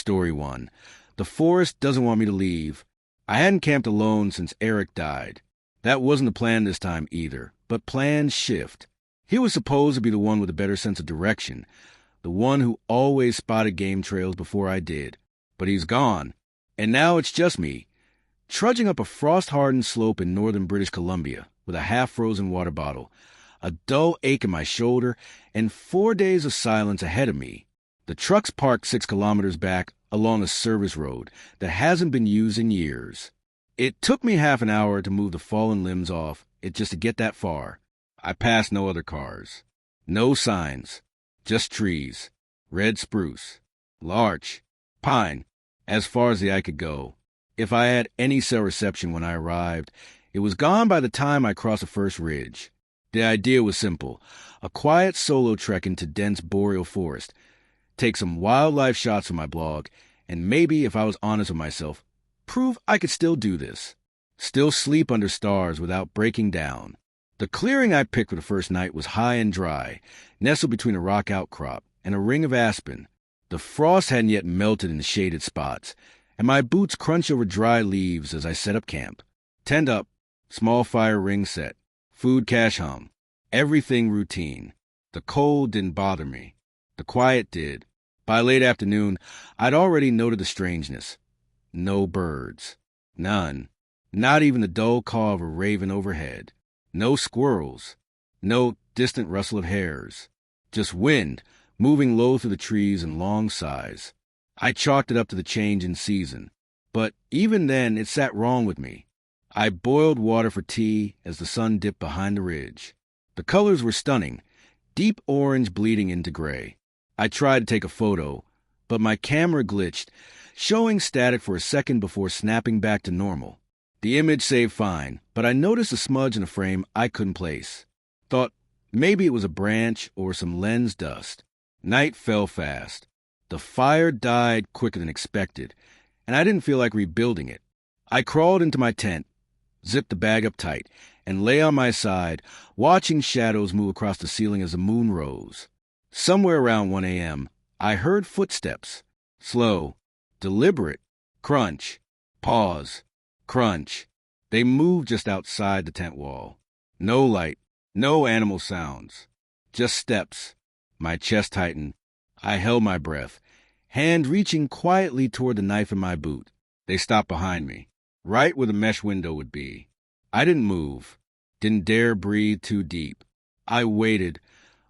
Story 1. The forest doesn't want me to leave. I hadn't camped alone since Eric died. That wasn't the plan this time either, but plans shift. He was supposed to be the one with a better sense of direction, the one who always spotted game trails before I did. But he's gone, and now it's just me, trudging up a frost-hardened slope in northern British Columbia with a half-frozen water bottle, a dull ache in my shoulder, and 4 days of silence ahead of me. The truck's parked 6 kilometers back along a service road that hasn't been used in years. It took me half an hour to move the fallen limbs off it just to get that far. I passed no other cars. No signs. Just trees. Red spruce. Larch. Pine. As far as the eye could go. If I had any cell reception when I arrived, it was gone by the time I crossed the first ridge. The idea was simple. A quiet solo trek into dense boreal forest. Take some wildlife shots for my blog, and maybe, if I was honest with myself, prove I could still do this. Still sleep under stars without breaking down. The clearing I picked for the first night was high and dry, nestled between a rock outcrop and a ring of aspen. The frost hadn't yet melted in the shaded spots, and my boots crunched over dry leaves as I set up camp. Tent up, small fire ring set, food cache hung, everything routine. The cold didn't bother me. The quiet did. By late afternoon, I'd already noted the strangeness. No birds. None. Not even the dull call of a raven overhead. No squirrels. No distant rustle of hares. Just wind, moving low through the trees in long sighs. I chalked it up to the change in season. But even then, it sat wrong with me. I boiled water for tea as the sun dipped behind the ridge. The colors were stunning, deep orange bleeding into gray. I tried to take a photo, but my camera glitched, showing static for a second before snapping back to normal. The image saved fine, but I noticed a smudge in the frame I couldn't place. Thought maybe it was a branch or some lens dust. Night fell fast. The fire died quicker than expected, and I didn't feel like rebuilding it. I crawled into my tent, zipped the bag up tight, and lay on my side, watching shadows move across the ceiling as the moon rose. Somewhere around 1 a.m., I heard footsteps. Slow, deliberate, crunch, pause, crunch. They moved just outside the tent wall. No light, no animal sounds. Just steps. My chest tightened. I held my breath, hand reaching quietly toward the knife in my boot. They stopped behind me, right where the mesh window would be. I didn't move, didn't dare breathe too deep. I waited,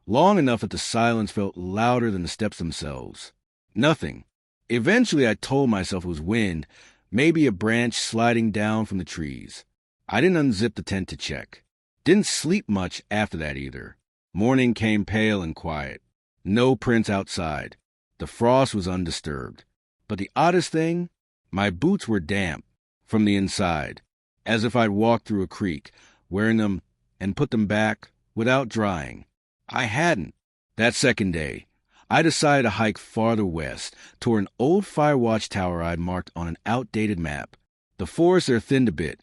long enough that the silence felt louder than the steps themselves. Nothing. Eventually I told myself it was wind, maybe a branch sliding down from the trees. I didn't unzip the tent to check. Didn't sleep much after that either. Morning came pale and quiet. No prints outside. The frost was undisturbed. But the oddest thing, my boots were damp from the inside, as if I'd walked through a creek, wearing them and put them back without drying. I hadn't. That second day, I decided to hike farther west, toward an old fire watch tower I'd marked on an outdated map. The forest there thinned a bit,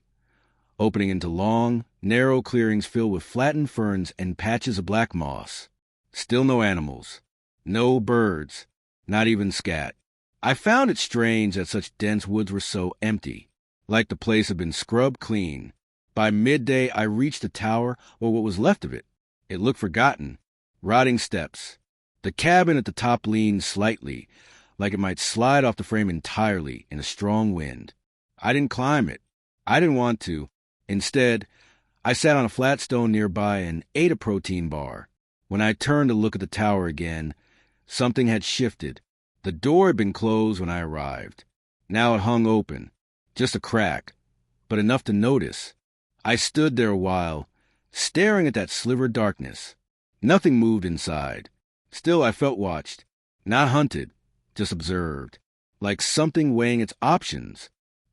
opening into long, narrow clearings filled with flattened ferns and patches of black moss. Still no animals. No birds. Not even scat. I found it strange that such dense woods were so empty, like the place had been scrubbed clean. By midday, I reached the tower, or what was left of it. It looked forgotten. Rotting steps. The cabin at the top leaned slightly, like it might slide off the frame entirely in a strong wind. I didn't climb it. I didn't want to. Instead, I sat on a flat stone nearby and ate a protein bar. When I turned to look at the tower again, something had shifted. The door had been closed when I arrived. Now it hung open. Just a crack, but enough to notice. I stood there a while, staring at that sliver of darkness. Nothing moved inside. Still, I felt watched. Not hunted, just observed. Like something weighing its options.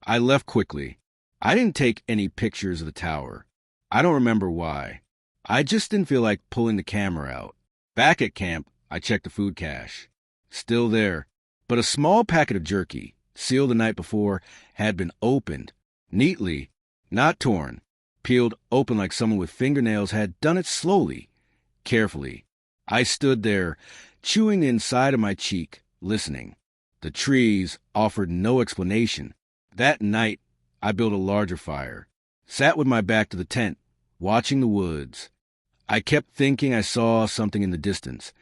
I left quickly. I didn't take any pictures of the tower. I don't remember why. I just didn't feel like pulling the camera out. Back at camp, I checked the food cache. Still there, but a small packet of jerky, sealed the night before, had been opened. Neatly, not torn. Peeled open like someone with fingernails had done it slowly, carefully. I stood there, chewing the inside of my cheek, listening. The trees offered no explanation. That night, I built a larger fire, sat with my back to the tent, watching the woods. I kept thinking I saw something in the distance,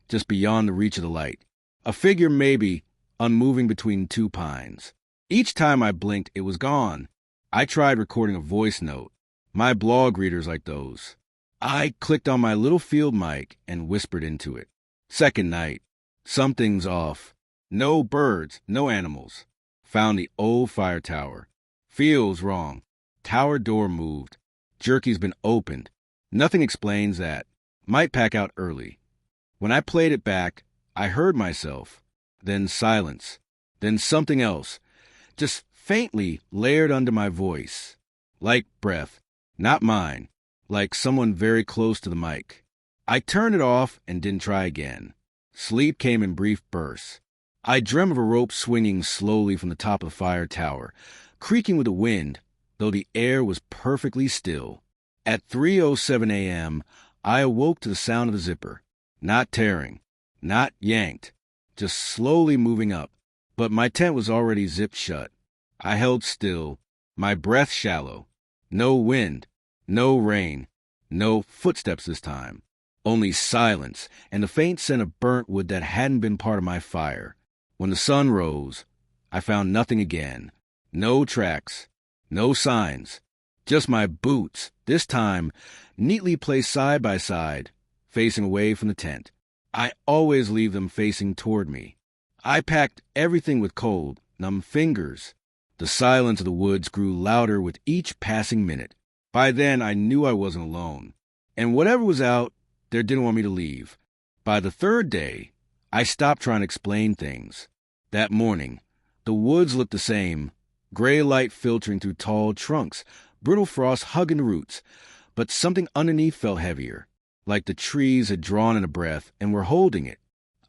just beyond the reach of the light. A figure maybe, unmoving between two pines. Each time I blinked, it was gone. I tried recording a voice note. My blog readers like those. I clicked on my little field mic and whispered into it. Second night. Something's off. No birds, no animals. Found the old fire tower. Feels wrong. Tower door moved. Jerky's been opened. Nothing explains that. Might pack out early. When I played it back, I heard myself. Then silence. Then something else. Just faintly layered under my voice. Like breath. Not mine. Like someone very close to the mic. I turned it off and didn't try again. Sleep came in brief bursts. I dreamt of a rope swinging slowly from the top of the fire tower, creaking with the wind, though the air was perfectly still. At 3:07 a.m., I awoke to the sound of the zipper. Not tearing. Not yanked. Just slowly moving up. But my tent was already zipped shut. I held still, my breath shallow. No wind. No rain. No footsteps this time. Only silence and the faint scent of burnt wood that hadn't been part of my fire. When the sun rose, I found nothing again. No tracks. No signs. Just my boots, this time neatly placed side by side, facing away from the tent. I always leave them facing toward me. I packed everything with cold, numb fingers. The silence of the woods grew louder with each passing minute. By then, I knew I wasn't alone. And whatever was out there didn't want me to leave. By the third day, I stopped trying to explain things. That morning, the woods looked the same, gray light filtering through tall trunks, brittle frost hugging the roots, but something underneath felt heavier, like the trees had drawn in a breath and were holding it.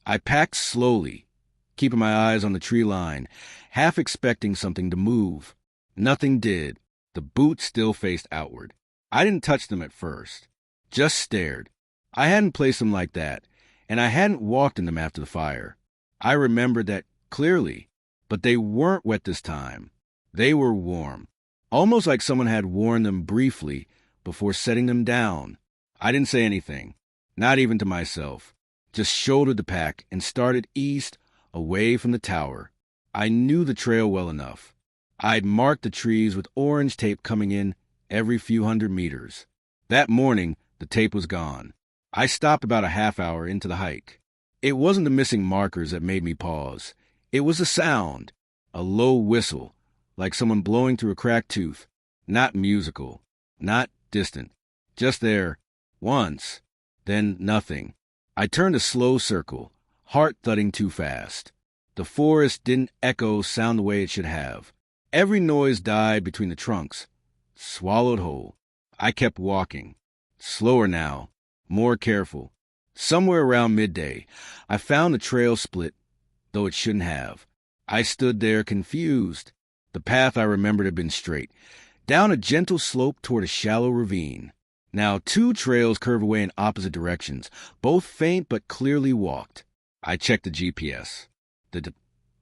I packed slowly, keeping my eyes on the tree line, half expecting something to move. Nothing did. The boots still faced outward. I didn't touch them at first, just stared. I hadn't placed them like that, and I hadn't walked in them after the fire. I remembered that clearly, but they weren't wet this time. They were warm, almost like someone had worn them briefly before setting them down. I didn't say anything, not even to myself, just shouldered the pack and started east, away from the tower. I knew the trail well enough. I'd marked the trees with orange tape coming in every few hundred meters. That morning, the tape was gone. I stopped about a half hour into the hike. It wasn't the missing markers that made me pause. It was a sound, a low whistle, like someone blowing through a cracked tooth. Not musical, not distant, just there, once, then nothing. I turned a slow circle, heart thudding too fast. The forest didn't echo sound the way it should have. Every noise died between the trunks, swallowed whole. I kept walking, slower now, more careful. Somewhere around midday, I found the trail split, though it shouldn't have. I stood there confused. The path I remembered had been straight, down a gentle slope toward a shallow ravine. Now 2 trails curve away in opposite directions, both faint but clearly walked. I checked the GPS.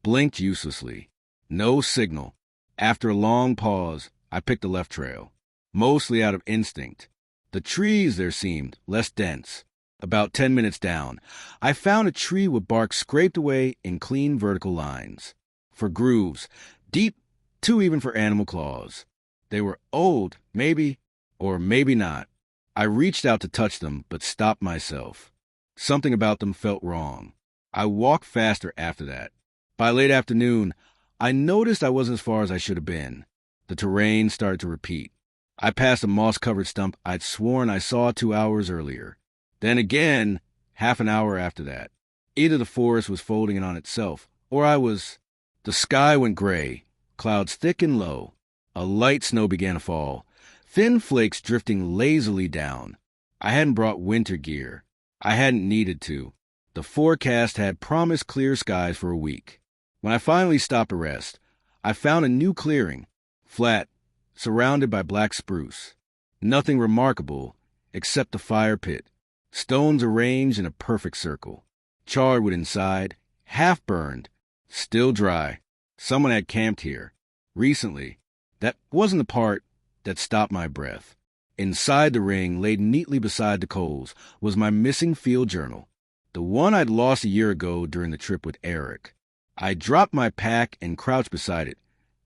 Blinked uselessly. No signal. After a long pause, I picked the left trail, mostly out of instinct. The trees, there seemed, less dense. About 10 minutes down, I found a tree with bark scraped away in clean vertical lines. For grooves, deep, too even for animal claws. They were old, maybe, or maybe not. I reached out to touch them, but stopped myself. Something about them felt wrong. I walked faster after that. By late afternoon, I noticed I wasn't as far as I should have been. The terrain started to repeat. I passed a moss-covered stump I'd sworn I saw 2 hours earlier. Then again, half an hour after that. Either the forest was folding in on itself, or I was... The sky went gray, clouds thick and low. A light snow began to fall, thin flakes drifting lazily down. I hadn't brought winter gear. I hadn't needed to. The forecast had promised clear skies for a week. When I finally stopped to rest, I found a new clearing, flat, surrounded by black spruce. Nothing remarkable except the fire pit, stones arranged in a perfect circle, charred wood inside, half burned, Still dry. Someone had camped here. Recently. That wasn't the part that stopped my breath. Inside the ring, laid neatly beside the coals, was my missing field journal. The one I'd lost a year ago during the trip with Eric. I dropped my pack and crouched beside it,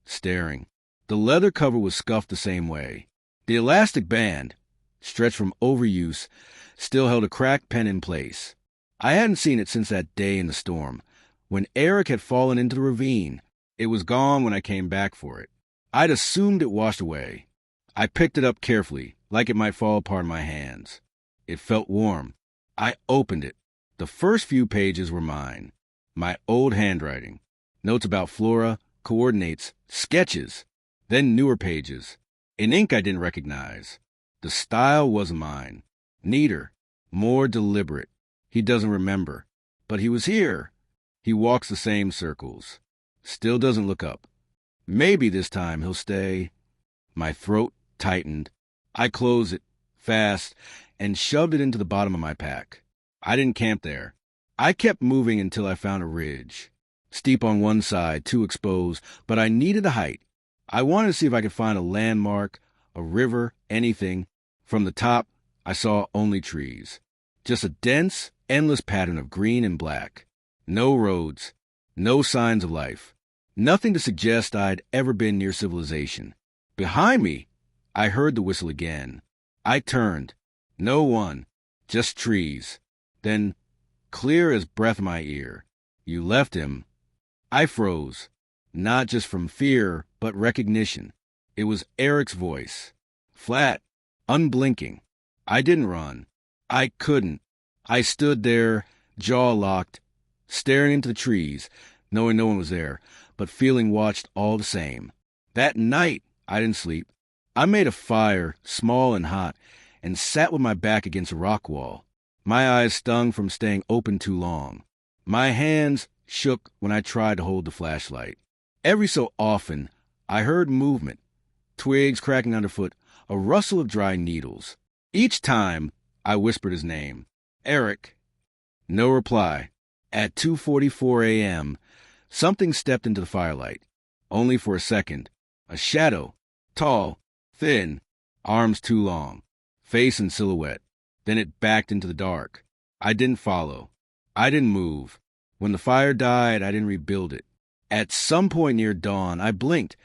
staring. The leather cover was scuffed the same way. The elastic band, stretched from overuse, still held a cracked pen in place. I hadn't seen it since that day in the storm, when Eric had fallen into the ravine. It was gone when I came back for it. I'd assumed it washed away. I picked it up carefully, like it might fall apart in my hands. It felt warm. I opened it. The first few pages were mine. My old handwriting. Notes about Flora, coordinates, sketches. Then newer pages. In ink I didn't recognize. The style wasn't mine. Neater. More deliberate. He doesn't remember. But he was here. He walks the same circles. Still doesn't look up. Maybe this time he'll stay. My throat tightened. I closed it, fast, and shoved it into the bottom of my pack. I didn't camp there. I kept moving until I found a ridge. Steep on one side, too exposed, but I needed a height. I wanted to see if I could find a landmark, a river, anything. From the top, I saw only trees. Just a dense, endless pattern of green and black. No roads, no signs of life. Nothing to suggest I'd ever been near civilization. Behind me, I heard the whistle again. I turned. No one, just trees. Then, clear as breath in my ear, "You left him." I froze, not just from fear, but recognition. It was Eric's voice. Flat, unblinking. I didn't run. I couldn't. I stood there, jaw locked, staring into the trees, knowing no one was there, but feeling watched all the same. That night, I didn't sleep. I made a fire, small and hot, and sat with my back against a rock wall. My eyes stung from staying open too long. My hands shook when I tried to hold the flashlight. Every so often, I heard movement, twigs cracking underfoot, a rustle of dry needles. Each time, I whispered his name. Eric. No reply. At 2:44 a.m., something stepped into the firelight. Only for a second. A shadow. Tall. Thin. Arms too long. Face in silhouette. Then it backed into the dark. I didn't follow. I didn't move. When the fire died, I didn't rebuild it. At some point near dawn, I blinked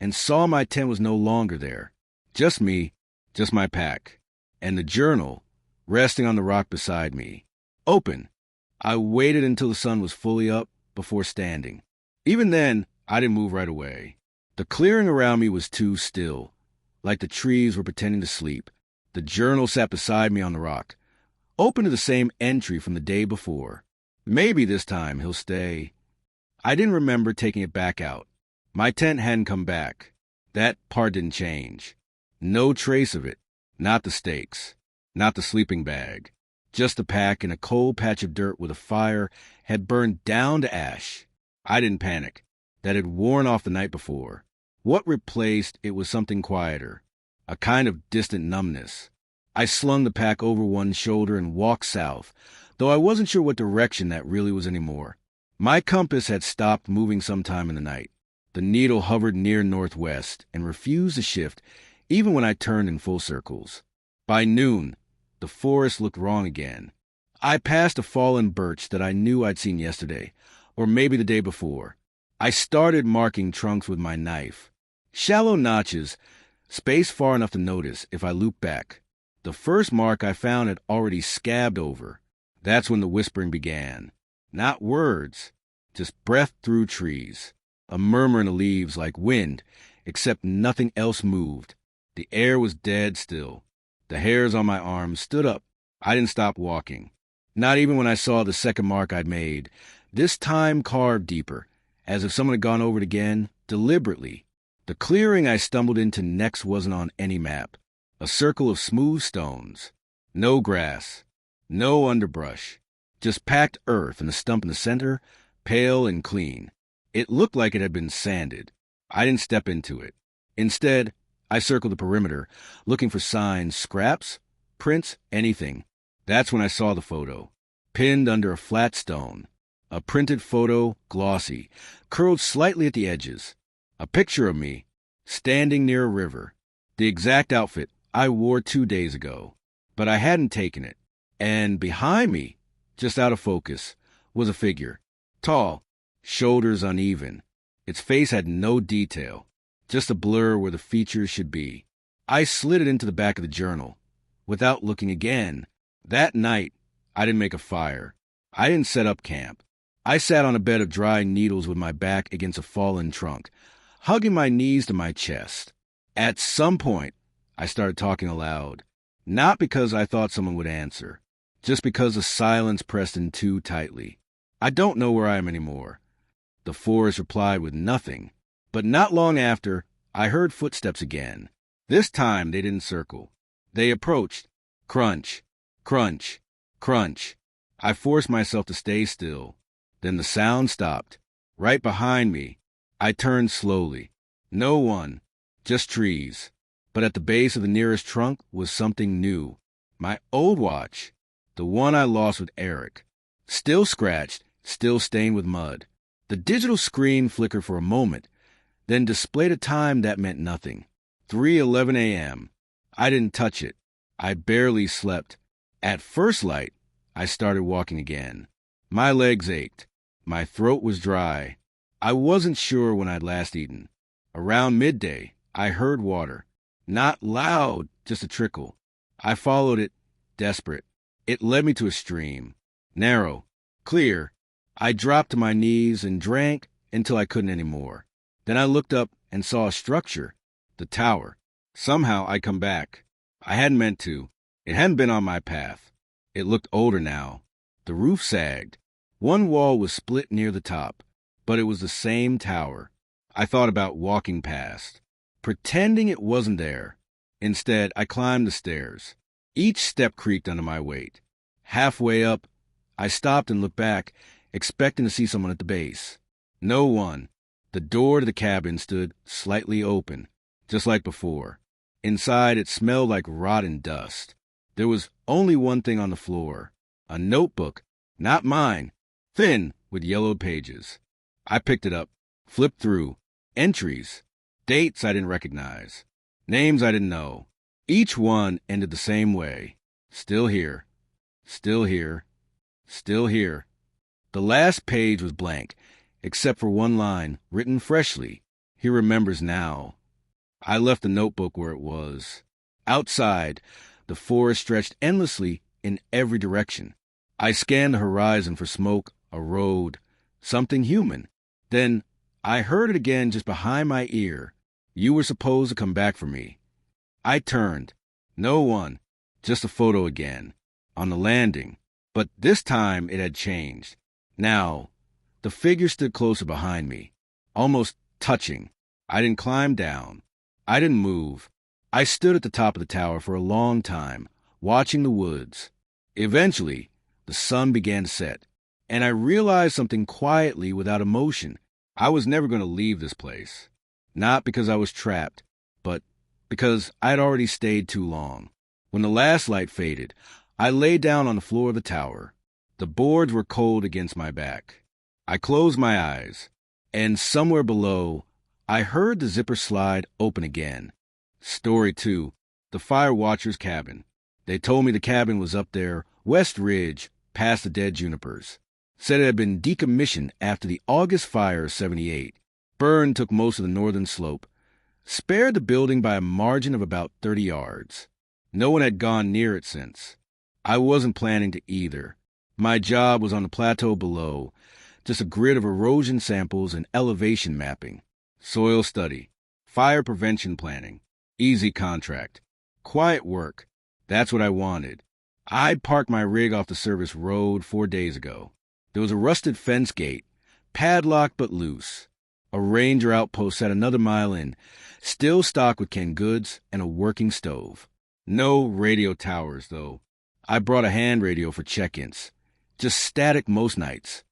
and saw my tent was no longer there. Just me, just my pack, and the journal resting on the rock beside me. Open. I waited until the sun was fully up before standing. Even then, I didn't move right away. The clearing around me was too still, like the trees were pretending to sleep. The journal sat beside me on the rock, open to the same entry from the day before. Maybe this time he'll stay. I didn't remember taking it back out. My tent hadn't come back. That part didn't change. No trace of it. Not the stakes. Not the sleeping bag. Just the pack in a cold patch of dirt where the fire had burned down to ash. I didn't panic. That had worn off the night before. What replaced it was something quieter. A kind of distant numbness. I slung the pack over one shoulder and walked south, though I wasn't sure what direction that really was anymore. My compass had stopped moving sometime in the night. The needle hovered near northwest and refused to shift, even when I turned in full circles. By noon, the forest looked wrong again. I passed a fallen birch that I knew I'd seen yesterday, or maybe the day before. I started marking trunks with my knife. Shallow notches, space far enough to notice if I looped back. The first mark I found had already scabbed over. That's when the whispering began. Not words, just breath through trees. A murmur in the leaves like wind, except nothing else moved. The air was dead still. The hairs on my arms stood up. I didn't stop walking. Not even when I saw the second mark I'd made, this time carved deeper, as if someone had gone over it again, deliberately. The clearing I stumbled into next wasn't on any map. A circle of smooth stones. No grass. No underbrush. Just packed earth and a stump in the center, pale and clean. It looked like it had been sanded. I didn't step into it. Instead, I circled the perimeter, looking for signs, scraps, prints, anything. That's when I saw the photo, pinned under a flat stone. A printed photo, glossy, curled slightly at the edges. A picture of me, standing near a river. The exact outfit I wore 2 days ago. But I hadn't taken it. And behind me, just out of focus, was a figure. Tall, shoulders uneven. Its face had no detail, just a blur where the features should be. I slid it into the back of the journal. Without looking again, that night, I didn't make a fire. I didn't set up camp. I sat on a bed of dry needles with my back against a fallen trunk, hugging my knees to my chest. At some point, I started talking aloud, not because I thought someone would answer, just because the silence pressed in too tightly. I don't know where I am anymore. The forest replied with nothing, but not long after, I heard footsteps again. This time they didn't circle. They approached. Crunch, crunch, crunch. I forced myself to stay still. Then the sound stopped. Right behind me. I turned slowly. No one, just trees. But at the base of the nearest trunk was something new. My old watch, the one I lost with Eric. Still scratched, still stained with mud. The digital screen flickered for a moment, then displayed a time that meant nothing. 3:11 a.m. I didn't touch it. I barely slept. At first light, I started walking again. My legs ached. My throat was dry. I wasn't sure when I'd last eaten. Around midday, I heard water. Not loud, just a trickle. I followed it, desperate. It led me to a stream. Narrow, clear. I dropped to my knees and drank until I couldn't anymore. Then I looked up and saw a structure, the tower. Somehow I'd come back. I hadn't meant to. It hadn't been on my path. It looked older now. The roof sagged. One wall was split near the top, but it was the same tower. I thought about walking past, pretending it wasn't there. Instead, I climbed the stairs. Each step creaked under my weight. Halfway up, I stopped and looked back, expecting to see someone at the base. No one. The door to the cabin stood slightly open, just like before. Inside, it smelled like rotten dust. There was only one thing on the floor, a notebook, not mine, thin with yellowed pages. I picked it up, flipped through. Entries, dates I didn't recognize, names I didn't know. Each one ended the same way. Still here, still here, still here. The last page was blank, except for one line, written freshly. He remembers now. I left the notebook where it was. Outside, the forest stretched endlessly in every direction. I scanned the horizon for smoke, a road, something human. Then I heard it again just behind my ear. You were supposed to come back for me. I turned. No one. Just a photo again. On the landing. But this time it had changed. Now, the figure stood closer behind me. Almost touching. I didn't climb down. I didn't move. I stood at the top of the tower for a long time, watching the woods. Eventually, the sun began to set, and I realized something quietly without emotion. I was never going to leave this place. Not because I was trapped, but because I'd already stayed too long. When the last light faded, I lay down on the floor of the tower. The boards were cold against my back. I closed my eyes, and somewhere below, I heard the zipper slide open again. Story 2, the fire watcher's cabin. They told me the cabin was up there, West Ridge, past the dead junipers. Said it had been decommissioned after the August fire of '78. Burn took most of the northern slope. Spared the building by a margin of about 30 yards. No one had gone near it since. I wasn't planning to either. My job was on the plateau below, just a grid of erosion samples and elevation mapping. Soil study. Fire prevention planning. Easy contract. Quiet work. That's what I wanted. I'd parked my rig off the service road 4 days ago. There was a rusted fence gate, padlocked but loose. A ranger outpost sat another mile in, still stocked with canned goods and a working stove. No radio towers, though. I brought a hand radio for check-ins. Just static most nights.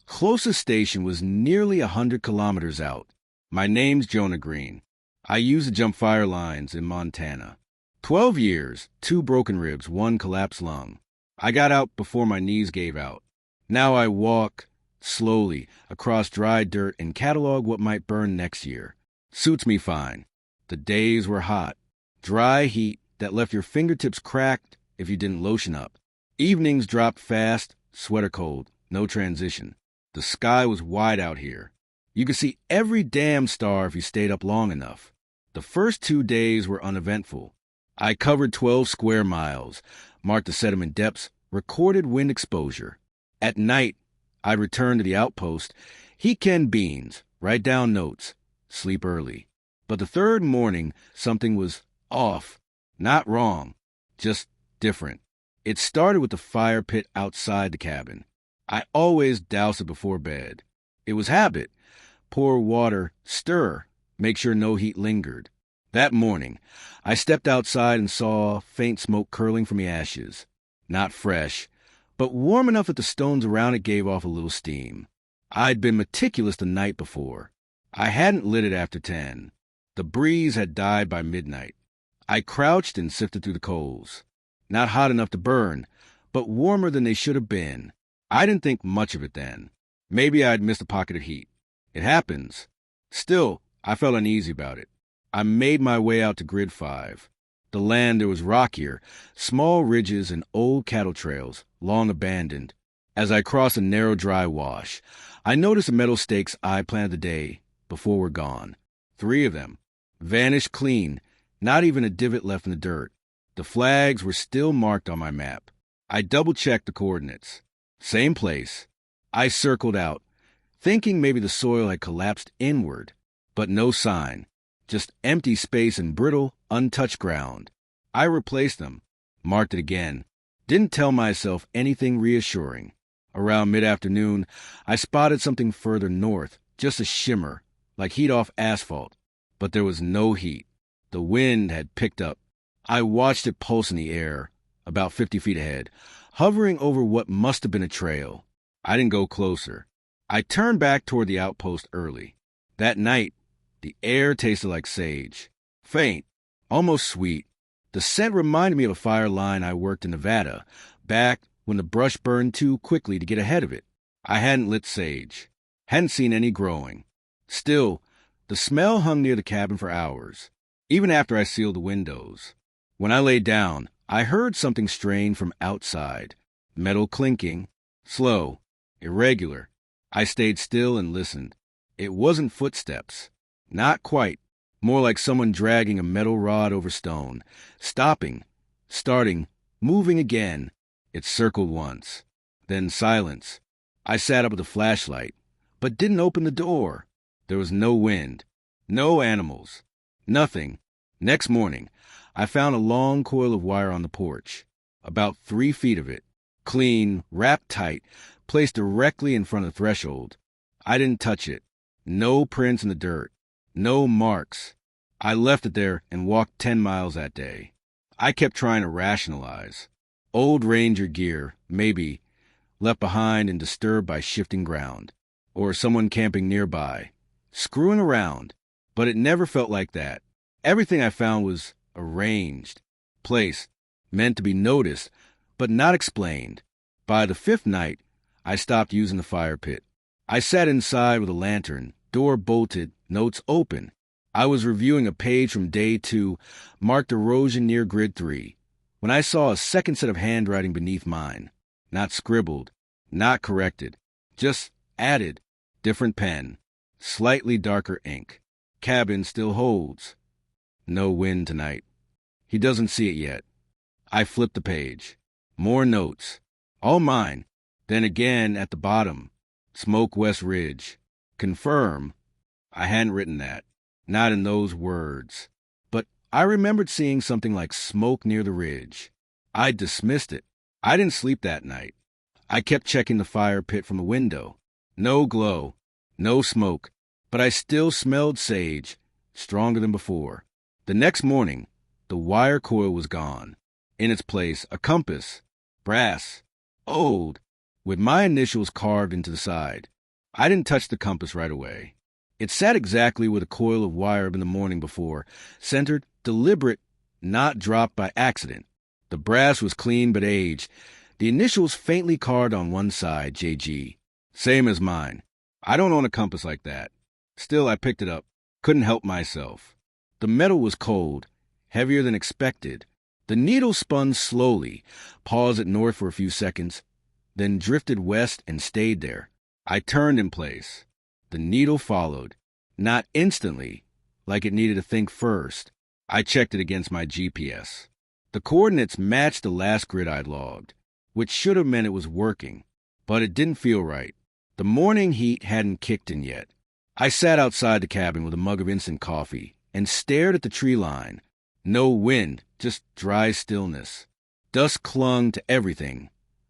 Closest station was nearly 100 kilometers out. My name's Jonah Green. I used to jump fire lines in Montana. 12 years, 2 broken ribs, 1 collapsed lung. I got out before my knees gave out. Now I walk, slowly, across dry dirt and catalog what might burn next year. Suits me fine. The days were hot. Dry heat that left your fingertips cracked if you didn't lotion up. Evenings dropped fast, sweater cold, no transition. The sky was wide out here. You could see every damn star if you stayed up long enough. The first 2 days were uneventful. I covered 12 square miles, marked the sediment depths, recorded wind exposure. At night, I'd return to the outpost, heat canned beans, write down notes, sleep early. But the third morning, something was off. Not wrong, just different. It started with the fire pit outside the cabin. I always douse it before bed. It was habit. Pour water, stir, make sure no heat lingered. That morning, I stepped outside and saw faint smoke curling from the ashes. Not fresh, but warm enough that the stones around it gave off a little steam. I'd been meticulous the night before. I hadn't lit it after 10. The breeze had died by midnight. I crouched and sifted through the coals. Not hot enough to burn, but warmer than they should have been. I didn't think much of it then. Maybe I'd missed a pocket of heat. It happens. Still, I felt uneasy about it. I made my way out to Grid 5. The land there was rockier, small ridges and old cattle trails, long abandoned. As I crossed a narrow dry wash, I noticed the metal stakes I planted the day before were gone. 3 of them. Vanished clean, not even a divot left in the dirt. The flags were still marked on my map. I double-checked the coordinates. Same place. I circled out, thinking maybe the soil had collapsed inward, but no sign. Just empty space and brittle, untouched ground. I replaced them, marked it again. Didn't tell myself anything reassuring. Around mid-afternoon, I spotted something further north, just a shimmer, like heat off asphalt. But there was no heat. The wind had picked up. I watched it pulse in the air, about 50 feet ahead, hovering over what must have been a trail. I didn't go closer. I turned back toward the outpost early. That night, the air tasted like sage. Faint, almost sweet. The scent reminded me of a fire line I worked in Nevada, back when the brush burned too quickly to get ahead of it. I hadn't lit sage. Hadn't seen any growing. Still, the smell hung near the cabin for hours, even after I sealed the windows. When I lay down, I heard something strange from outside. Metal clinking, slow, irregular. I stayed still and listened. It wasn't footsteps. Not quite. More like someone dragging a metal rod over stone. Stopping, starting, moving again. It circled once. Then silence. I sat up with a flashlight, but didn't open the door. There was no wind. No animals. Nothing. Next morning, I found a long coil of wire on the porch. About 3 feet of it. Clean, wrapped tight, placed directly in front of the threshold. I didn't touch it. No prints in the dirt. No marks. I left it there and walked 10 miles that day. I kept trying to rationalize. Old Ranger gear, maybe, left behind and disturbed by shifting ground. Or someone camping nearby. Screwing around. But it never felt like that. Everything I found was arranged. Placed. Meant to be noticed, but not explained. By the 5th night, I stopped using the fire pit. I sat inside with a lantern, door bolted, notes open. I was reviewing a page from day 2, marked erosion near Grid 3, when I saw a second set of handwriting beneath mine. Not scribbled, not corrected, just added. Different pen, slightly darker ink. Cabin still holds. No wind tonight. He doesn't see it yet. I flipped the page. More notes. All mine. Then again at the bottom. Smoke West Ridge. Confirm. I hadn't written that. Not in those words. But I remembered seeing something like smoke near the ridge. I dismissed it. I didn't sleep that night. I kept checking the fire pit from the window. No glow. No smoke. But I still smelled sage. Stronger than before. The next morning, the wire coil was gone. In its place, a compass. Brass. Old. With my initials carved into the side. I didn't touch the compass right away. It sat exactly where the coil of wire had been the morning before, centered, deliberate, not dropped by accident. The brass was clean but aged, the initials faintly carved on one side, JG. Same as mine. I don't own a compass like that. Still, I picked it up. Couldn't help myself. The metal was cold, heavier than expected. The needle spun slowly, paused at north for a few seconds, then drifted west and stayed there. I turned in place. The needle followed. Not instantly, like it needed to think first. I checked it against my GPS. The coordinates matched the last grid I'd logged, which should have meant it was working, but it didn't feel right. The morning heat hadn't kicked in yet. I sat outside the cabin with a mug of instant coffee and stared at the tree line. No wind, just dry stillness. Dust clung to everything.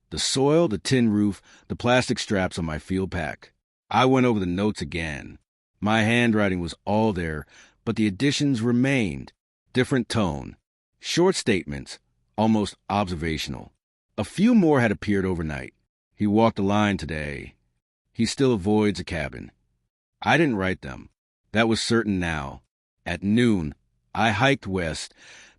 The soil, the tin roof, the plastic straps on my field pack. I went over the notes again. My handwriting was all there, but the additions remained. Different tone. Short statements, almost observational. A few more had appeared overnight. He walked the line today. He still avoids a cabin. I didn't write them. That was certain now. At noon, I hiked west,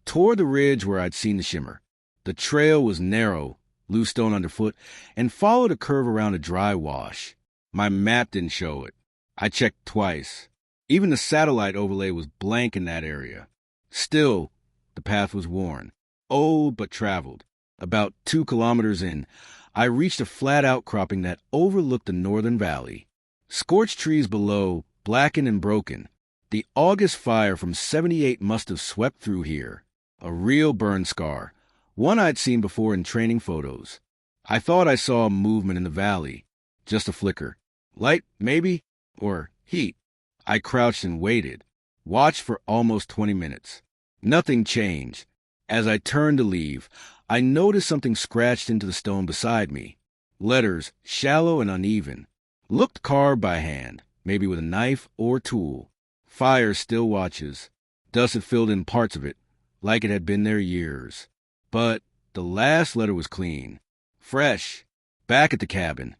toward the ridge where I'd seen the shimmer. The trail was narrow, loose stone underfoot, and followed a curve around a dry wash. My map didn't show it. I checked twice. Even the satellite overlay was blank in that area. Still, the path was worn. Old but traveled. About 2 kilometers in, I reached a flat outcropping that overlooked the northern valley. Scorched trees below, blackened and broken. The August fire from '78 must have swept through here. A real burn scar, one I'd seen before in training photos. I thought I saw a movement in the valley. Just a flicker. Light, maybe? Or heat. I crouched and waited. Watched for almost 20 minutes. Nothing changed. As I turned to leave, I noticed something scratched into the stone beside me. Letters, shallow and uneven. Looked carved by hand, maybe with a knife or tool. Fire still watches. Dust had filled in parts of it, like it had been there years. But the last letter was clean. Fresh. Back at the cabin.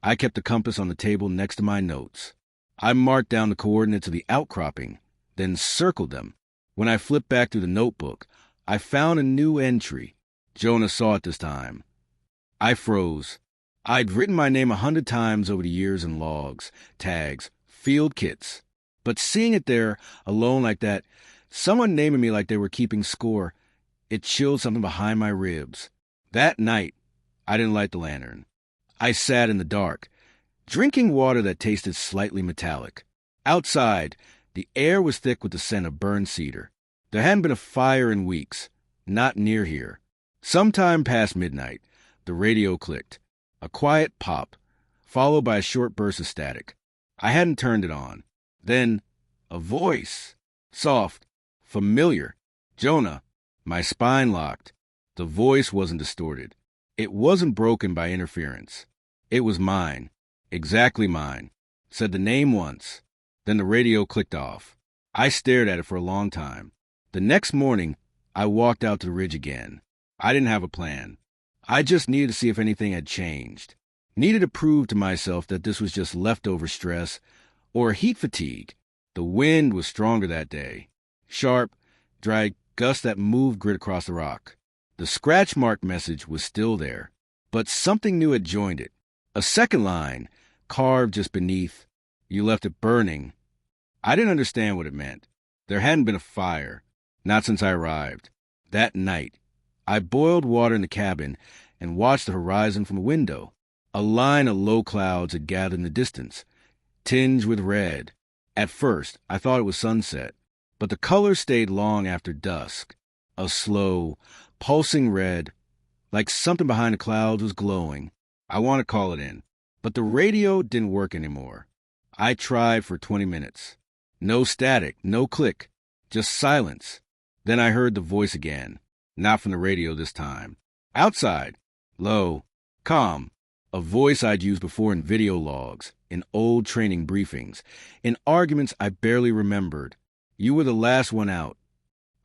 I kept the compass on the table next to my notes. I marked down the coordinates of the outcropping, then circled them. When I flipped back through the notebook, I found a new entry. Jonah saw it this time. I froze. I'd written my name 100 times over the years in logs, tags, field kits. But seeing it there, alone like that, someone naming me like they were keeping score, it chilled something behind my ribs. That night, I didn't light the lantern. I sat in the dark, drinking water that tasted slightly metallic. Outside, the air was thick with the scent of burned cedar. There hadn't been a fire in weeks, not near here. Sometime past midnight, the radio clicked. A quiet pop, followed by a short burst of static. I hadn't turned it on. Then, a voice. Soft, familiar. Jonah. My spine locked. The voice wasn't distorted. It wasn't broken by interference. It was mine. Exactly mine. Said the name once. Then the radio clicked off. I stared at it for a long time. The next morning, I walked out to the ridge again. I didn't have a plan. I just needed to see if anything had changed. Needed to prove to myself that this was just leftover stress or heat fatigue. The wind was stronger that day. Sharp, dry gusts that moved grit across the rock. The scratch mark message was still there, but something new had joined it. A second line, carved just beneath. You left it burning. I didn't understand what it meant. There hadn't been a fire, not since I arrived. That night, I boiled water in the cabin and watched the horizon from a window. A line of low clouds had gathered in the distance, tinged with red. At first, I thought it was sunset, but the color stayed long after dusk. A slow, pulsing red, like something behind the clouds was glowing. I want to call it in, but the radio didn't work anymore. I tried for 20 minutes. No static, no click, just silence. Then I heard the voice again. Not from the radio this time. Outside. Low. Calm. A voice I'd used before in video logs, in old training briefings, in arguments I barely remembered. You were the last one out.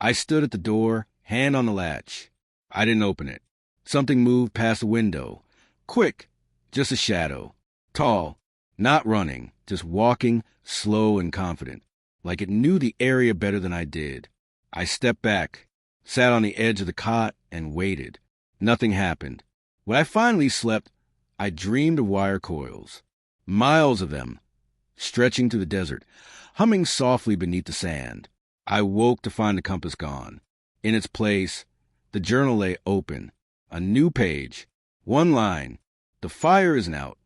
I stood at the door, hand on the latch. I didn't open it. Something moved past the window. Quick. Just a shadow. Tall. Not running. Just walking, slow and confident. Like it knew the area better than I did. I stepped back, sat on the edge of the cot, and waited. Nothing happened. When I finally slept, I dreamed of wire coils. Miles of them, stretching to the desert, humming softly beneath the sand. I woke to find the compass gone. In its place, the journal lay open. A new page. One line. The fire isn't out.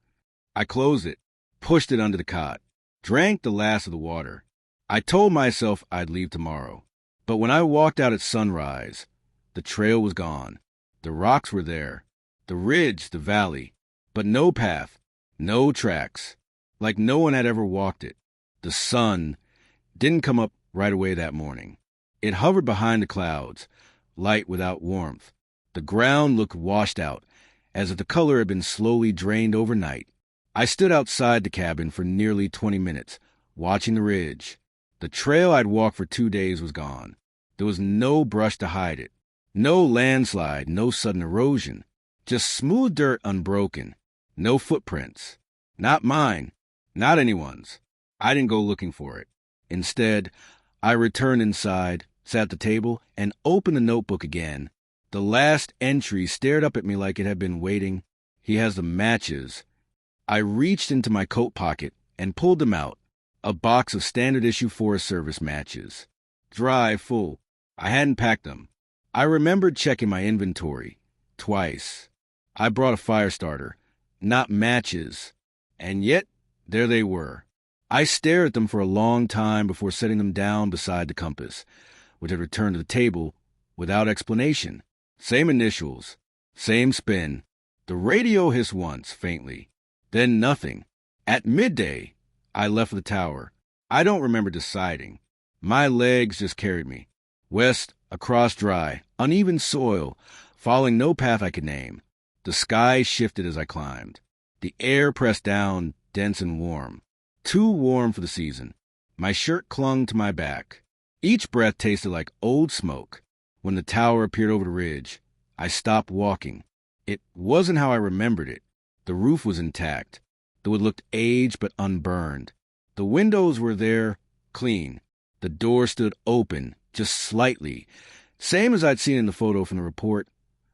I closed it, pushed it under the cot, drank the last of the water. I told myself I'd leave tomorrow. But when I walked out at sunrise, the trail was gone. The rocks were there. The ridge, the valley. But no path, no tracks. Like no one had ever walked it. The sun didn't come up right away that morning. It hovered behind the clouds, light without warmth. The ground looked washed out, as if the color had been slowly drained overnight. I stood outside the cabin for nearly 20 minutes, watching the ridge. The trail I'd walked for 2 days was gone. There was no brush to hide it. No landslide, no sudden erosion. Just smooth dirt unbroken. No footprints. Not mine. Not anyone's. I didn't go looking for it. Instead, I returned inside, sat at the table, and opened the notebook again. The last entry stared up at me like it had been waiting. He has the matches. I reached into my coat pocket and pulled them out. A box of standard-issue Forest Service matches. Dry, full. I hadn't packed them. I remembered checking my inventory. Twice. I brought a fire starter. Not matches. And yet, there they were. I stared at them for a long time before setting them down beside the compass, which had returned to the table without explanation. Same initials. Same spin. The radio hissed once, faintly. Then nothing. At midday, I left the tower. I don't remember deciding. My legs just carried me. West, across dry, uneven soil, following no path I could name. The sky shifted as I climbed. The air pressed down, dense and warm. Too warm for the season. My shirt clung to my back. Each breath tasted like old smoke. When the tower appeared over the ridge, I stopped walking. It wasn't how I remembered it. The roof was intact, though it looked aged but unburned. The windows were there, clean. The door stood open, just slightly, same as I'd seen in the photo from the report.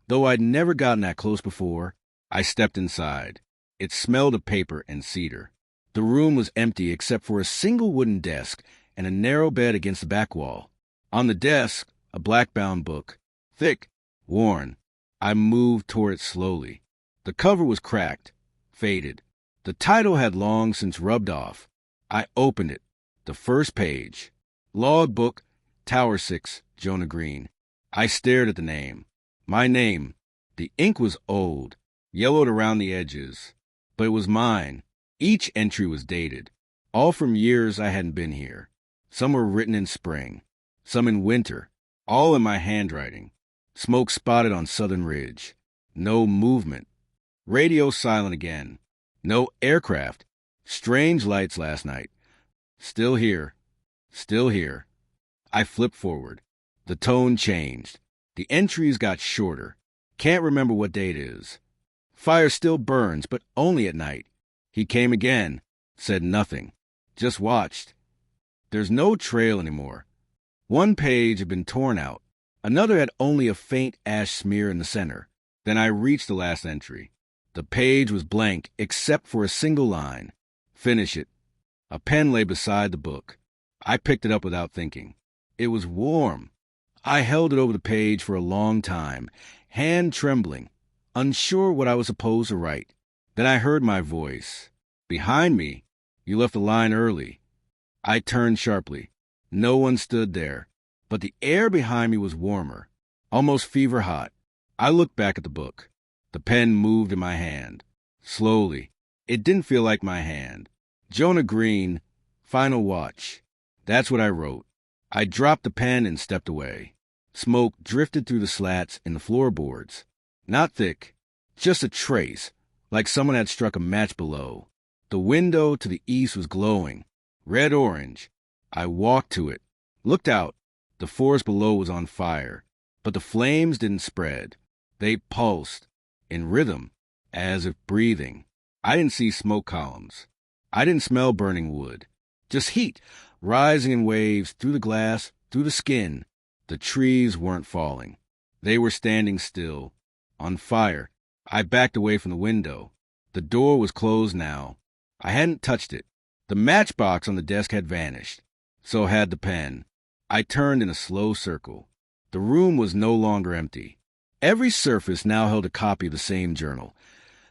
Though I'd never gotten that close before, I stepped inside. It smelled of paper and cedar. The room was empty except for a single wooden desk and a narrow bed against the back wall. On the desk, a black-bound book, thick, worn. I moved toward it slowly. The cover was cracked, faded. The title had long since rubbed off. I opened it. The first page. Logbook, Tower 6, Jonah Green. I stared at the name. My name. The ink was old, yellowed around the edges. But it was mine. Each entry was dated. All from years I hadn't been here. Some were written in spring. Some in winter. All in my handwriting. Smoke spotted on Southern Ridge. No movement. Radio silent again. No aircraft. Strange lights last night. Still here. Still here. I flipped forward. The tone changed. The entries got shorter. Can't remember what day it is. Fire still burns, but only at night. He came again. Said nothing. Just watched. There's no trail anymore. One page had been torn out. Another had only a faint ash smear in the center. Then I reached the last entry. The page was blank except for a single line. Finish it. A pen lay beside the book. I picked it up without thinking. It was warm. I held it over the page for a long time, hand trembling, unsure what I was supposed to write. Then I heard my voice. Behind me, you left the line early. I turned sharply. No one stood there, but the air behind me was warmer, almost fever hot. I looked back at the book. The pen moved in my hand. Slowly. It didn't feel like my hand. Jonah Green, Final Watch. That's what I wrote. I dropped the pen and stepped away. Smoke drifted through the slats in the floorboards. Not thick, just a trace, like someone had struck a match below. The window to the east was glowing, red-orange. I walked to it, looked out. The forest below was on fire, but the flames didn't spread. They pulsed, in rhythm, as if breathing. I didn't see smoke columns. I didn't smell burning wood. Just heat, rising in waves through the glass, through the skin. The trees weren't falling. They were standing still, on fire. I backed away from the window. The door was closed now. I hadn't touched it. The matchbox on the desk had vanished. So had the pen. I turned in a slow circle. The room was no longer empty. Every surface now held a copy of the same journal.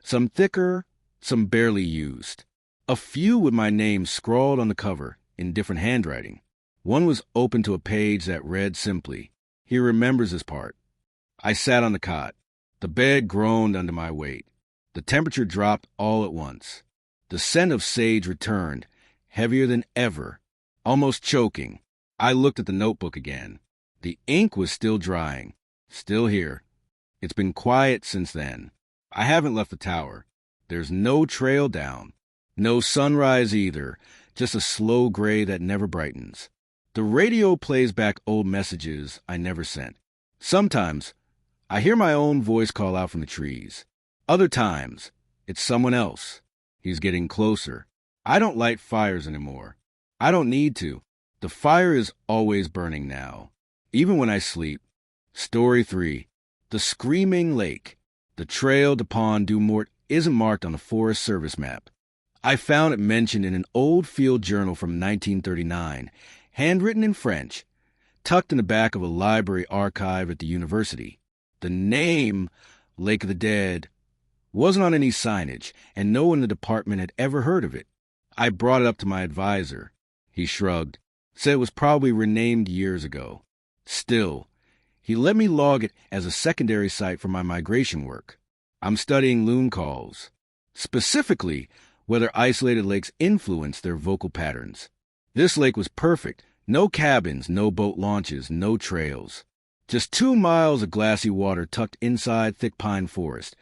Some thicker, some barely used. A few with my name scrawled on the cover in different handwriting. One was open to a page that read simply, "He remembers this part." I sat on the cot. The bed groaned under my weight. The temperature dropped all at once. The scent of sage returned, heavier than ever, almost choking. I looked at the notebook again. The ink was still drying, still here. It's been quiet since then. I haven't left the tower. There's no trail down. No sunrise either, just a slow gray that never brightens. The radio plays back old messages I never sent. Sometimes, I hear my own voice call out from the trees. Other times, it's someone else. He's getting closer. I don't light fires anymore. I don't need to. The fire is always burning now, even when I sleep. Story 3. The Screaming Lake. The trail to Pont du Mort isn't marked on the Forest Service map. I found it mentioned in an old field journal from 1939, handwritten in French, tucked in the back of a library archive at the university. The name, Lake of the Dead, wasn't on any signage, and no one in the department had ever heard of it. I brought it up to my advisor. He shrugged, said it was probably renamed years ago. Still, he let me log it as a secondary site for my migration work. I'm studying loon calls, specifically whether isolated lakes influence their vocal patterns. This lake was perfect. No cabins, no boat launches, no trails. Just 2 miles of glassy water tucked inside thick pine forest,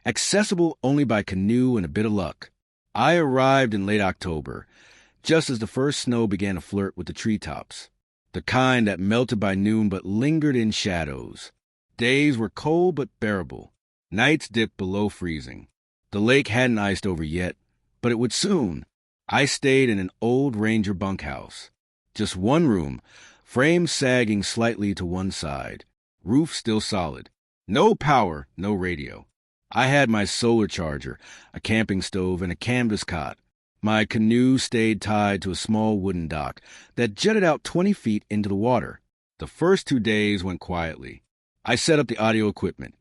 accessible only by canoe and a bit of luck. I arrived in late October, just as the first snow began to flirt with the treetops, the kind that melted by noon but lingered in shadows. Days were cold but bearable. Nights dipped below freezing. The lake hadn't iced over yet, but it would soon. I stayed in an old ranger bunkhouse. Just one room, frame sagging slightly to one side, roof still solid. No power, no radio. I had my solar charger, a camping stove, and a canvas cot. My canoe stayed tied to a small wooden dock that jutted out 20 feet into the water. The first 2 days went quietly. I set up the audio equipment.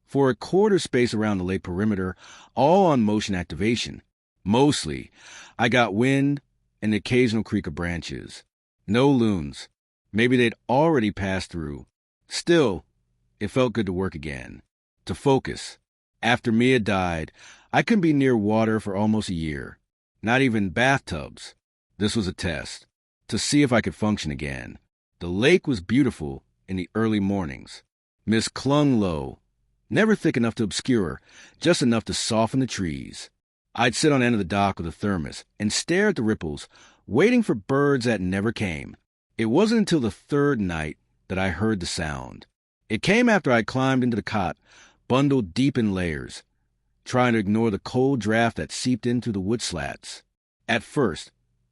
For a quarter space around the lake perimeter, all on motion activation. Mostly, I got wind and the occasional creak of branches. No loons. Maybe they'd already passed through. Still, it felt good to work again. To focus. After Mia died, I couldn't be near water for almost a year. Not even bathtubs. This was a test. To see if I could function again. The lake was beautiful in the early mornings. Mist clung low. Never thick enough to obscure, just enough to soften the trees. I'd sit on the end of the dock with a thermos and stare at the ripples, waiting for birds that never came. It wasn't until the third night that I heard the sound. It came after I climbed into the cot, bundled deep in layers, trying to ignore the cold draft that seeped in through the wood slats. At first,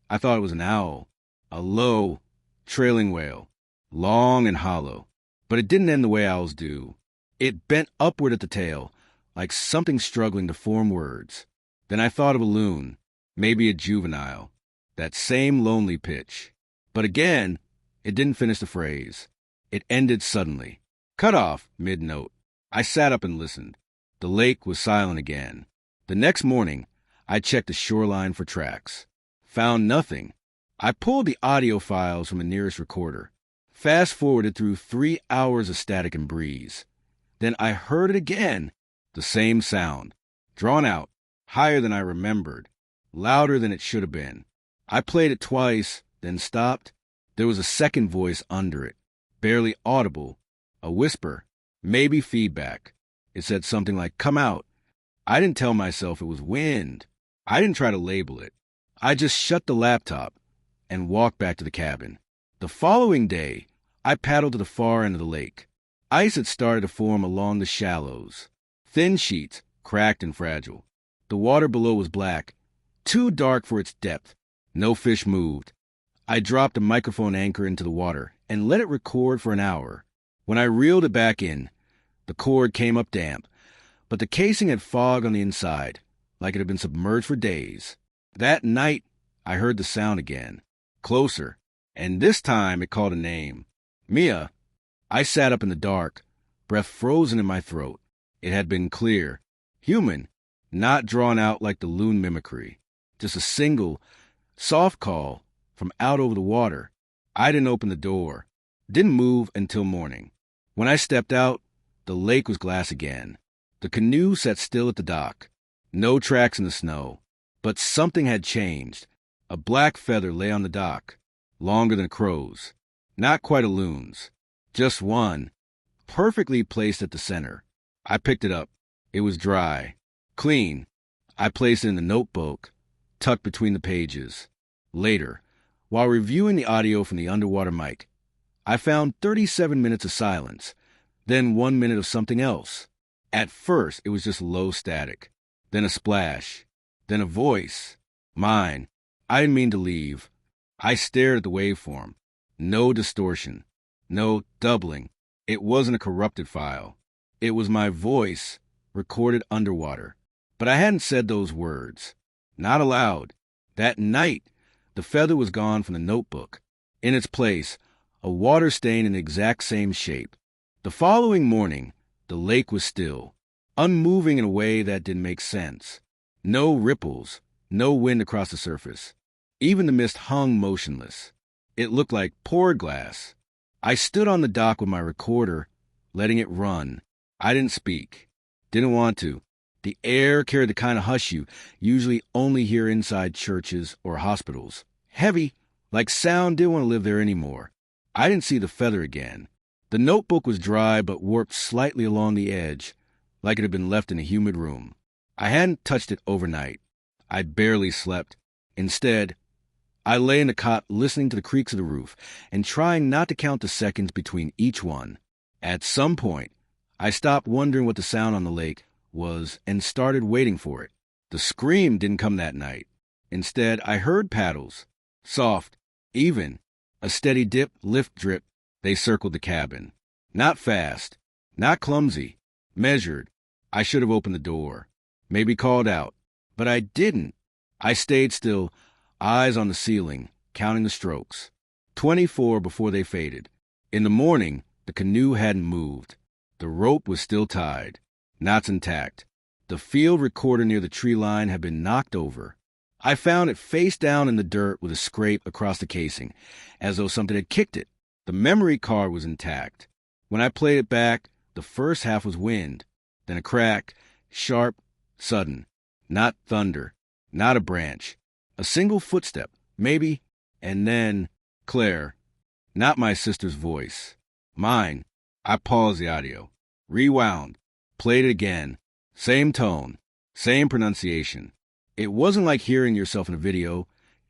I thought it was an owl, a low, trailing wail, long and hollow. But it didn't end the way owls do. It bent upward at the tail, like something struggling to form words. Then I thought of a loon, maybe a juvenile, that same lonely pitch. But again, it didn't finish the phrase. It ended suddenly, cut off mid-note. I sat up and listened. The lake was silent again. The next morning, I checked the shoreline for tracks. Found nothing. I pulled the audio files from the nearest recorder. Fast-forwarded through 3 hours of static and breeze. Then I heard it again. The same sound. Drawn out. Higher than I remembered. Louder than it should have been. I played it twice, then stopped. There was a second voice under it. Barely audible. A whisper. Maybe feedback. It said something like, "Come out." I didn't tell myself it was wind. I didn't try to label it. I just shut the laptop and walked back to the cabin. The following day, I paddled to the far end of the lake. Ice had started to form along the shallows. Thin sheets, cracked and fragile. The water below was black, too dark for its depth. No fish moved. I dropped a microphone anchor into the water and let it record for an hour. When I reeled it back in, the cord came up damp, but the casing had fog on the inside, like it had been submerged for days. That night, I heard the sound again, closer, and this time it called a name. Mia. I sat up in the dark, breath frozen in my throat. It had been clear, human, not drawn out like the loon mimicry. Just a single, soft call from out over the water. I didn't open the door, didn't move until morning. When I stepped out, the lake was glass again. The canoe sat still at the dock. No tracks in the snow. But something had changed. A black feather lay on the dock, longer than a crow's. Not quite a loon's. Just one, perfectly placed at the center. I picked it up. It was dry, clean. I placed it in the notebook, tucked between the pages. Later, while reviewing the audio from the underwater mic, I found 37 minutes of silence, then 1 minute of something else. At first, it was just low static, then a splash, then a voice. Mine. I didn't mean to leave. I stared at the waveform. No distortion. No doubling. It wasn't a corrupted file. It was my voice, recorded underwater. But I hadn't said those words. Not aloud. That night, the feather was gone from the notebook. In its place, a water stain in the exact same shape. The following morning, the lake was still, unmoving in a way that didn't make sense. No ripples, no wind across the surface. Even the mist hung motionless. It looked like poured glass. I stood on the dock with my recorder, letting it run. I didn't speak. Didn't want to. The air carried the kind of hush you usually only hear inside churches or hospitals. Heavy, like sound didn't want to live there anymore. I didn't see the feather again. The notebook was dry but warped slightly along the edge, like it had been left in a humid room. I hadn't touched it overnight. I barely slept. Instead, I lay in the cot listening to the creaks of the roof and trying not to count the seconds between each one. At some point, I stopped wondering what the sound on the lake was and started waiting for it. The scream didn't come that night. Instead, I heard paddles. Soft, even. A steady dip, lift, drip. They circled the cabin. Not fast. Not clumsy. Measured. I should have opened the door. Maybe called out. But I didn't. I stayed still, eyes on the ceiling, counting the strokes. 24 before they faded. In the morning, the canoe hadn't moved. The rope was still tied. Knots intact. The field recorder near the tree line had been knocked over. I found it face down in the dirt with a scrape across the casing, as though something had kicked it. The memory card was intact. When I played it back, the first half was wind, then a crack, sharp, sudden. Not thunder, not a branch. A single footstep, maybe, and then Claire. Not my sister's voice. Mine. I paused the audio. Rewound. Played it again. Same tone. Same pronunciation. It wasn't like hearing yourself in a video.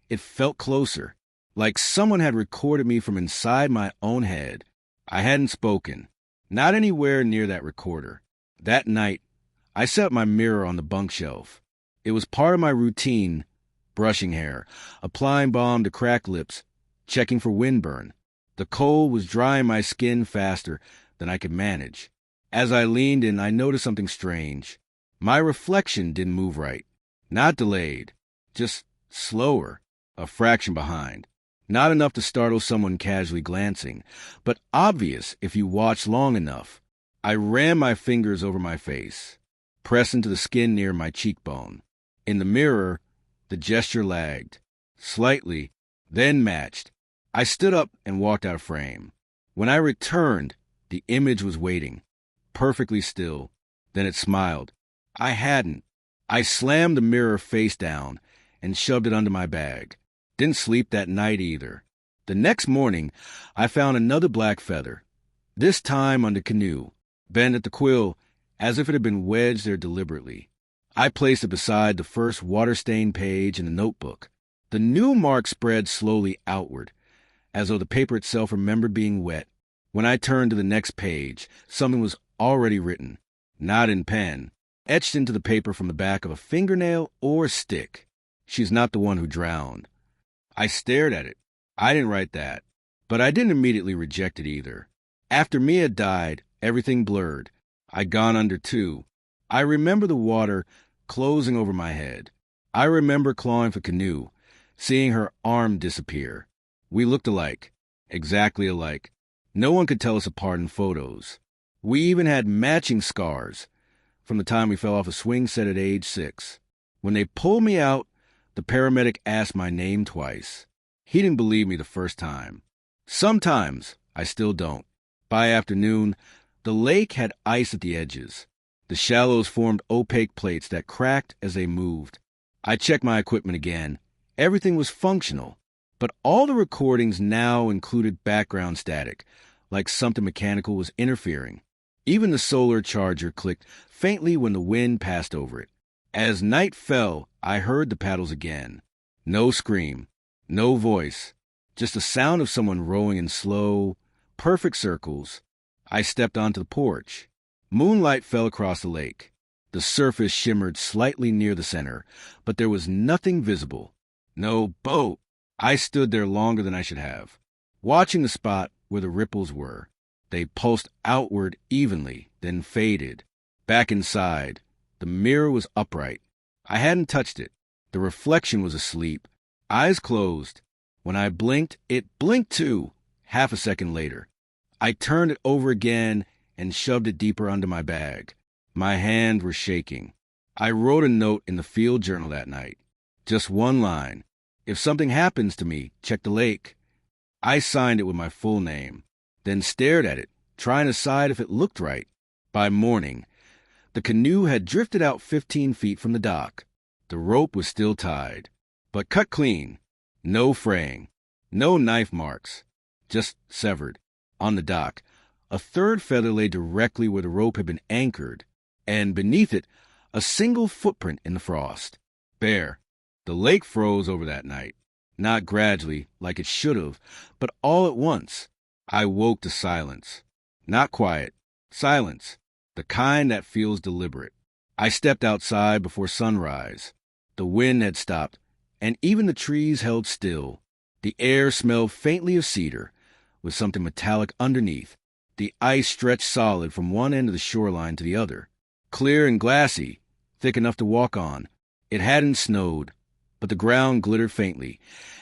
It felt closer. Like someone had recorded me from inside my own head. I hadn't spoken. Not anywhere near that recorder. That night, I set up my mirror on the bunk shelf. It was part of my routine. Brushing hair, applying balm to cracked lips, checking for windburn. The cold was drying my skin faster than I could manage. As I leaned in, I noticed something strange. My reflection didn't move right. Not delayed, just slower, a fraction behind. Not enough to startle someone casually glancing, but obvious if you watched long enough. I ran my fingers over my face, pressed into the skin near my cheekbone. In the mirror, the gesture lagged, slightly, then matched. I stood up and walked out of frame. When I returned, the image was waiting, perfectly still. Then it smiled. I hadn't. I slammed the mirror face down and shoved it under my bag. Didn't sleep that night either. The next morning, I found another black feather, this time on the canoe, bent at the quill as if it had been wedged there deliberately. I placed it beside the first water-stained page in the notebook. The new mark spread slowly outward, as though the paper itself remembered being wet. When I turned to the next page, something was already written, not in pen, etched into the paper from the back of a fingernail or stick. She's not the one who drowned. I stared at it. I didn't write that. But I didn't immediately reject it either. After Mia died, everything blurred. I'd gone under too. I remember the water closing over my head. I remember clawing for Canoe, seeing her arm disappear. We looked alike, exactly alike. No one could tell us apart in photos. We even had matching scars from the time we fell off a swing set at age 6. When they pulled me out, the paramedic asked my name twice. He didn't believe me the first time. Sometimes I still don't. By afternoon, the lake had ice at the edges. The shallows formed opaque plates that cracked as they moved. I checked my equipment again. Everything was functional, but all the recordings now included background static, like something mechanical was interfering. Even the solar charger clicked faintly when the wind passed over it. As night fell, I heard the paddles again. No scream, no voice, just the sound of someone rowing in slow, perfect circles. I stepped onto the porch. Moonlight fell across the lake. The surface shimmered slightly near the center, but there was nothing visible. No boat. I stood there longer than I should have, watching the spot where the ripples were. They pulsed outward evenly, then faded. Back inside, the mirror was upright. I hadn't touched it. The reflection was asleep, eyes closed. When I blinked, it blinked too. Half a second later, I turned it over again and shoved it deeper under my bag. My hands were shaking. I wrote a note in the field journal that night. Just one line. If something happens to me, check the lake. I signed it with my full name, then stared at it, trying to decide if it looked right. By morning, the canoe had drifted out 15 feet from the dock. The rope was still tied, but cut clean. No fraying, no knife marks, just severed. On the dock, a third feather lay directly where the rope had been anchored, and beneath it, a single footprint in the frost. Bare. The lake froze over that night, not gradually like it should have, but all at once. I woke to silence. Not quiet, silence, the kind that feels deliberate. I stepped outside before sunrise. The wind had stopped, and even the trees held still. The air smelled faintly of cedar, with something metallic underneath. The ice stretched solid from one end of the shoreline to the other, clear and glassy, thick enough to walk on. It hadn't snowed, but the ground glittered faintly,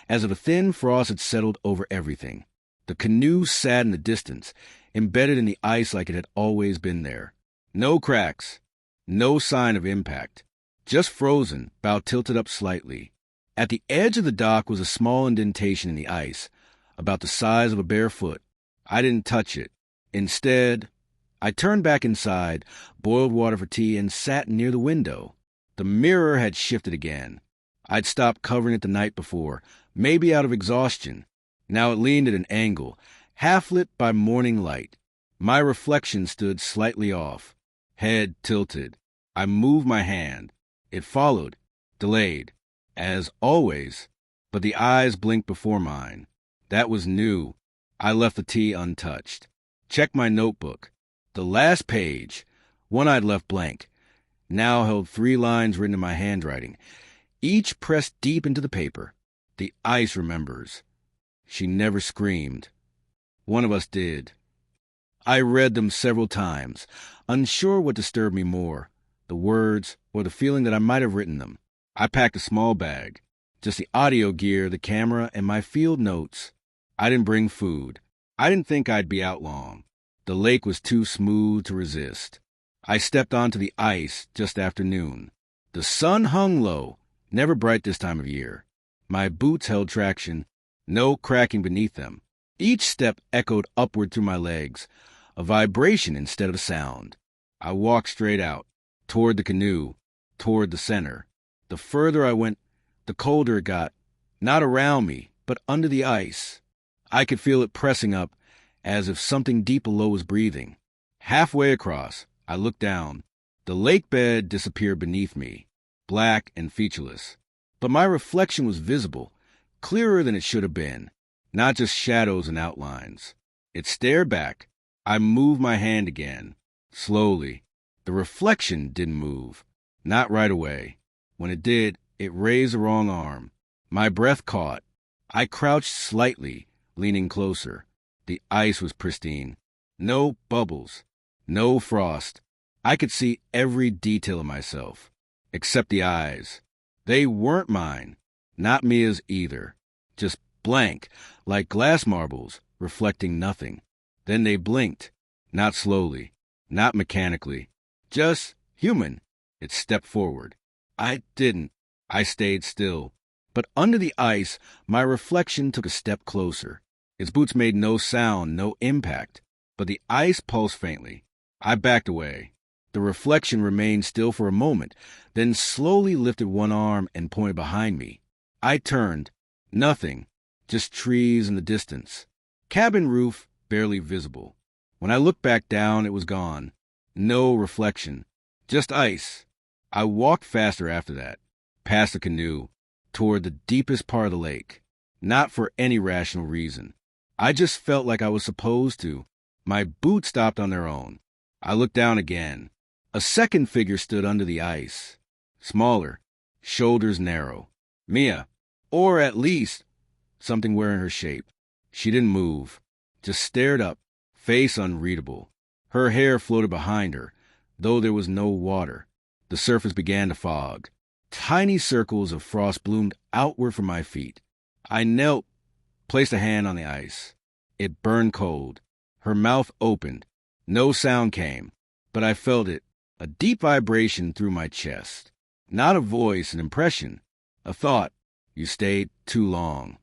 as if a thin frost had settled over everything. The canoe sat in the distance, embedded in the ice like it had always been there. No cracks, no sign of impact, just frozen, bow tilted up slightly. At the edge of the dock was a small indentation in the ice, about the size of a bare foot. I didn't touch it. Instead, I turned back inside, boiled water for tea, and sat near the window. The mirror had shifted again. I'd stopped covering it the night before, maybe out of exhaustion. Now it leaned at an angle, half lit by morning light. My reflection stood slightly off, head tilted. I moved my hand. It followed, delayed, as always, but the eyes blinked before mine. That was new. I left the tea untouched. Checked my notebook. The last page, one I'd left blank, now held 3 lines written in my handwriting, each pressed deep into the paper. The ice remembers. She never screamed. One of us did. I read them several times, unsure what disturbed me more, the words or the feeling that I might have written them. I packed a small bag, just the audio gear, the camera, and my field notes. I didn't bring food. I didn't think I'd be out long. The lake was too smooth to resist. I stepped onto the ice just after noon. The sun hung low, never bright this time of year. My boots held traction, no cracking beneath them. Each step echoed upward through my legs, a vibration instead of a sound. I walked straight out, toward the canoe, toward the center. The further I went, the colder it got, not around me, but under the ice. I could feel it pressing up, as if something deep below was breathing. Halfway across, I looked down. The lake bed disappeared beneath me, black and featureless. But my reflection was visible, clearer than it should have been, not just shadows and outlines. It stared back. I moved my hand again, slowly. The reflection didn't move, not right away. When it did, it raised the wrong arm. My breath caught. I crouched slightly, leaning closer. The ice was pristine. No bubbles, no frost. I could see every detail of myself, except the eyes. They weren't mine. Not Mia's either. Just blank, like glass marbles, reflecting nothing. Then they blinked. Not slowly, not mechanically. Just human. It stepped forward. I didn't. I stayed still. But under the ice, my reflection took a step closer. Its boots made no sound, no impact. But the ice pulsed faintly. I backed away. The reflection remained still for a moment, then slowly lifted one arm and pointed behind me. I turned. Nothing. Just trees in the distance. Cabin roof barely visible. When I looked back down, it was gone. No reflection. Just ice. I walked faster after that. Past the canoe. Toward the deepest part of the lake. Not for any rational reason. I just felt like I was supposed to. My boots stopped on their own. I looked down again. A second figure stood under the ice. Smaller. Shoulders narrow. Mia. Or at least something wearing her shape. She didn't move. Just stared up. Face unreadable. Her hair floated behind her, though there was no water. The surface began to fog. Tiny circles of frost bloomed outward from my feet. I knelt, placed a hand on the ice. It burned cold. Her mouth opened. No sound came, but I felt it, a deep vibration through my chest. Not a voice, an impression, a thought. You stayed too long.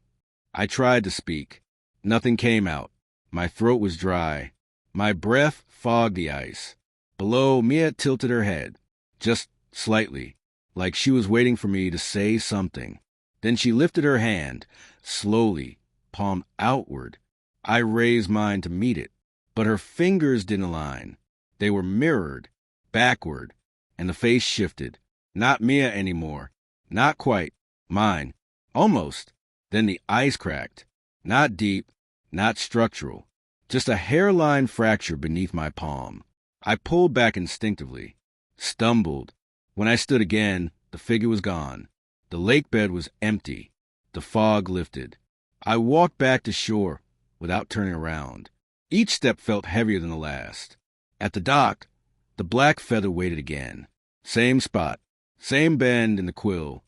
I tried to speak. Nothing came out. My throat was dry. My breath fogged the ice. Below, Mia tilted her head, just slightly, like she was waiting for me to say something. Then she lifted her hand, slowly, palm outward. I raised mine to meet it, but her fingers didn't align. They were mirrored, backward, and the face shifted. Not Mia anymore. Not quite. Mine. Almost. Then the ice cracked. Not deep, not structural. Just a hairline fracture beneath my palm. I pulled back instinctively. Stumbled. When I stood again, the figure was gone. The lake bed was empty. The fog lifted. I walked back to shore without turning around. Each step felt heavier than the last. At the dock, the black feather waited again. Same spot. Same bend in the quill.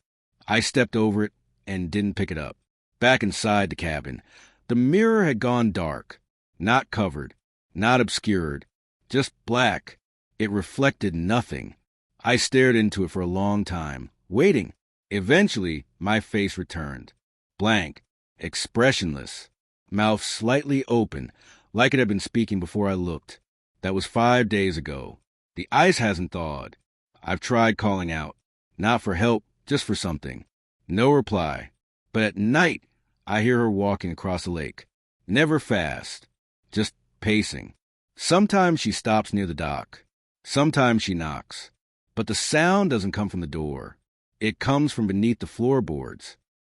I stepped over it and didn't pick it up. Back inside the cabin, the mirror had gone dark. Not covered. Not obscured. Just black. It reflected nothing. I stared into it for a long time, waiting. Eventually, my face returned. Blank. Expressionless. Mouth slightly open, like it had been speaking before I looked. That was 5 days ago. The ice hasn't thawed. I've tried calling out. Not for help, just for something. No reply. But at night, I hear her walking across the lake. Never fast. Just pacing. Sometimes she stops near the dock. Sometimes she knocks. But the sound doesn't come from the door. It comes from beneath the floorboards.